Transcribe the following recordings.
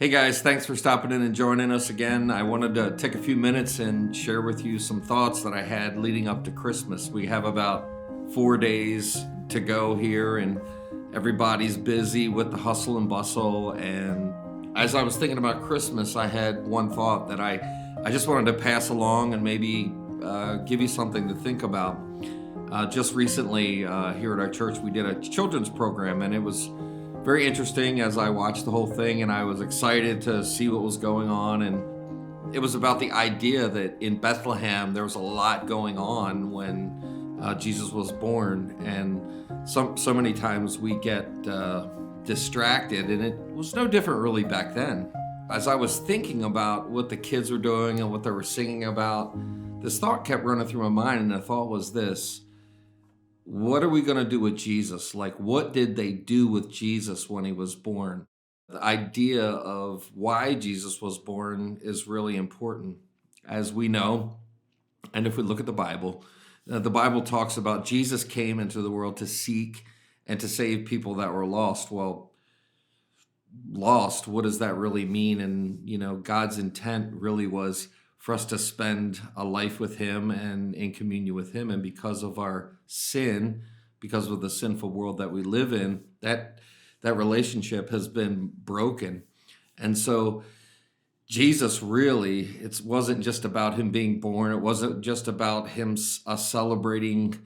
Hey guys, thanks for stopping in and joining us again. I wanted to take a few minutes and share with you some thoughts that I had leading up to Christmas. We have about 4 days to go here, and everybody's busy with the hustle and bustle. And as I was thinking about Christmas, I had one thought that I just wanted to pass along and maybe give you something to think about. Just recently, here at our church, we did a children's program, and it was very interesting as I watched the whole thing, and I was excited to see what was going on. And it was about the idea that in Bethlehem there was a lot going on when Jesus was born, and so many times we get distracted, and it was no different really back then. As I was thinking about what the kids were doing and what they were singing about, this thought kept running through my mind, and the thought was this: what are we going to do with Jesus? Like, what did they do with Jesus when he was born? The idea of why Jesus was born is really important. As we know, and if we look at the Bible talks about Jesus came into the world to seek and to save people that were lost. Well, lost, what does that really mean? And, God's intent really was for us to spend a life with him and in communion with him. And because of our sin, because of the sinful world that we live in, that relationship has been broken. And so Jesus really, it wasn't just about him being born. It wasn't just about him us celebrating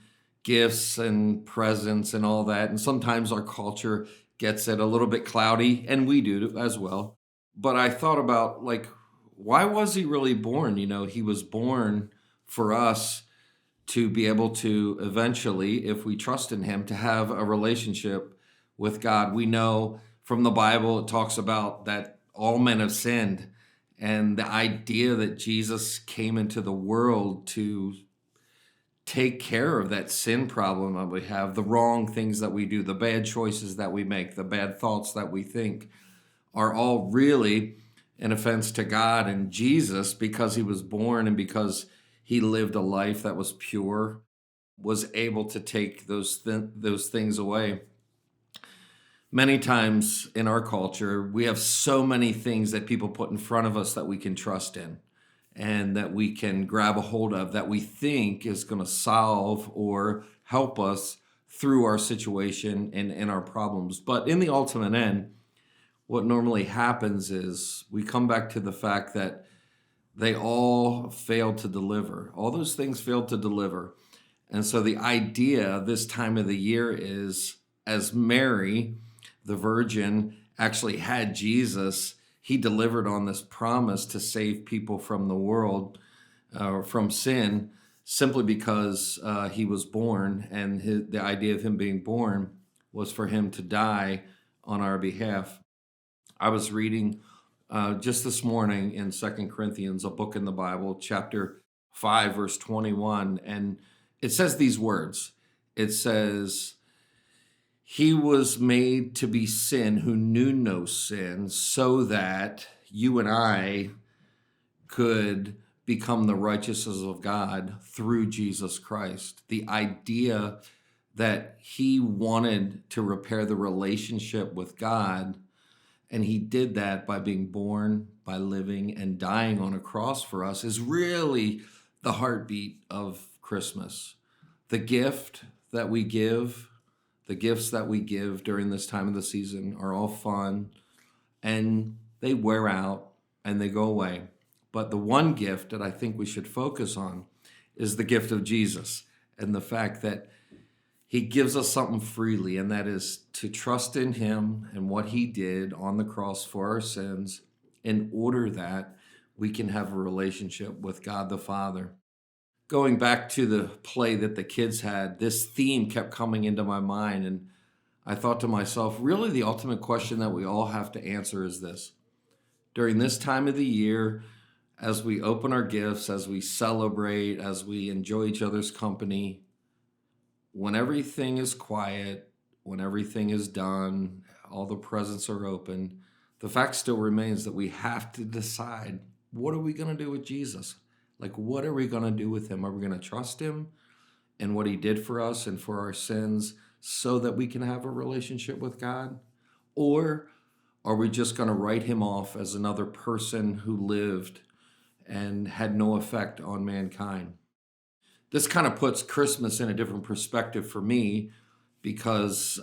gifts and presents and all that. And sometimes our culture gets it a little bit cloudy, and we do as well. But I thought about, like, why was he really born? He was born for us to be able to eventually, if we trust in him, to have a relationship with God. We know from the Bible, it talks about that all men have sinned, and the idea that Jesus came into the world to take care of that sin problem that we have, the wrong things that we do, the bad choices that we make, the bad thoughts that we think, are all really an offense to God. And Jesus, because he was born and because he lived a life that was pure, was able to take those things away. Many times in our culture, we have so many things that people put in front of us that we can trust in and that we can grab a hold of, that we think is going to solve or help us through our situation and our problems. But in the ultimate end, what normally happens is we come back to the fact that they all failed to deliver. All those things failed to deliver. And so the idea this time of the year is, as Mary, the virgin, actually had Jesus, he delivered on this promise to save people from the world, from sin, simply because he was born. And the idea of him being born was for him to die on our behalf. I was reading just this morning in 2 Corinthians, a book in the Bible, chapter 5, verse 21, and it says these words. It says, he was made to be sin who knew no sin, so that you and I could become the righteousness of God through Jesus Christ. The idea that he wanted to repair the relationship with God, and he did that by being born, by living and dying on a cross for us, is really the heartbeat of Christmas. The gift that we give, the gifts that we give during this time of the season are all fun, and they wear out and they go away. But the one gift that I think we should focus on is the gift of Jesus, and the fact that he gives us something freely, and that is to trust in him and what he did on the cross for our sins, in order that we can have a relationship with God the Father. Going back to the play that the kids had, this theme kept coming into my mind, and I thought to myself, really the ultimate question that we all have to answer is this. During this time of the year, as we open our gifts, as we celebrate, as we enjoy each other's company, when everything is quiet, when everything is done, all the presents are open, the fact still remains that we have to decide, what are we going to do with Jesus? Like, what are we going to do with him? Are we going to trust him and what he did for us and for our sins so that we can have a relationship with God? Or Are we just going to write him off as another person who lived and had no effect on mankind? This kind of puts Christmas in a different perspective for me because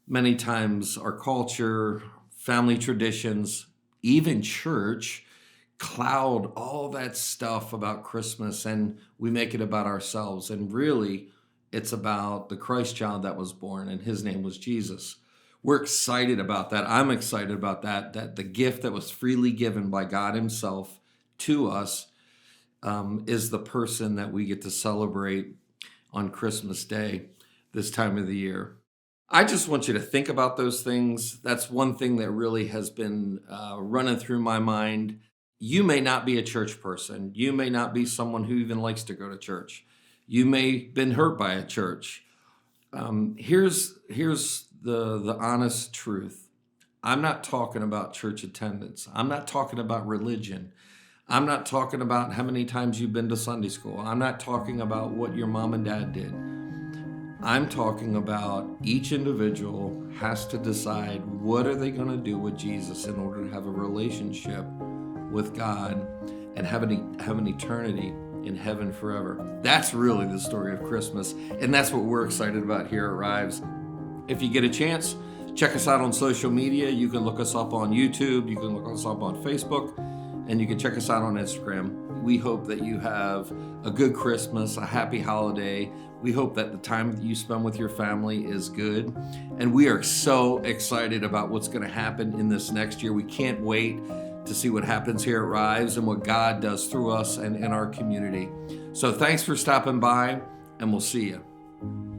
many times our culture, family traditions, even church cloud all that stuff about Christmas, and we make it about ourselves. And really, it's about the Christ child that was born, and his name was Jesus. We're excited about that. I'm excited about that the gift that was freely given by God himself to us is the person that we get to celebrate on Christmas Day, this time of the year. I just want you to think about those things. That's one thing that really has been running through my mind. You may not be a church person. You may not be someone who even likes to go to church. You may have been hurt by a church. Here's the honest truth. I'm not talking about church attendance. I'm not talking about religion. I'm not talking about how many times you've been to Sunday school. I'm not talking about what your mom and dad did. I'm talking about each individual has to decide what are they going to do with Jesus in order to have a relationship with God and have an eternity in heaven forever. That's really the story of Christmas, and that's what we're excited about here at Rives. If you get a chance, check us out on social media. You can look us up on YouTube, you can look us up on Facebook, and you can check us out on Instagram. We hope that you have a good Christmas, a happy holiday. We hope that the time that you spend with your family is good. And we are so excited about what's going to happen in this next year. We can't wait to see what happens here at Rives and what God does through us and in our community. So thanks for stopping by, and we'll see you.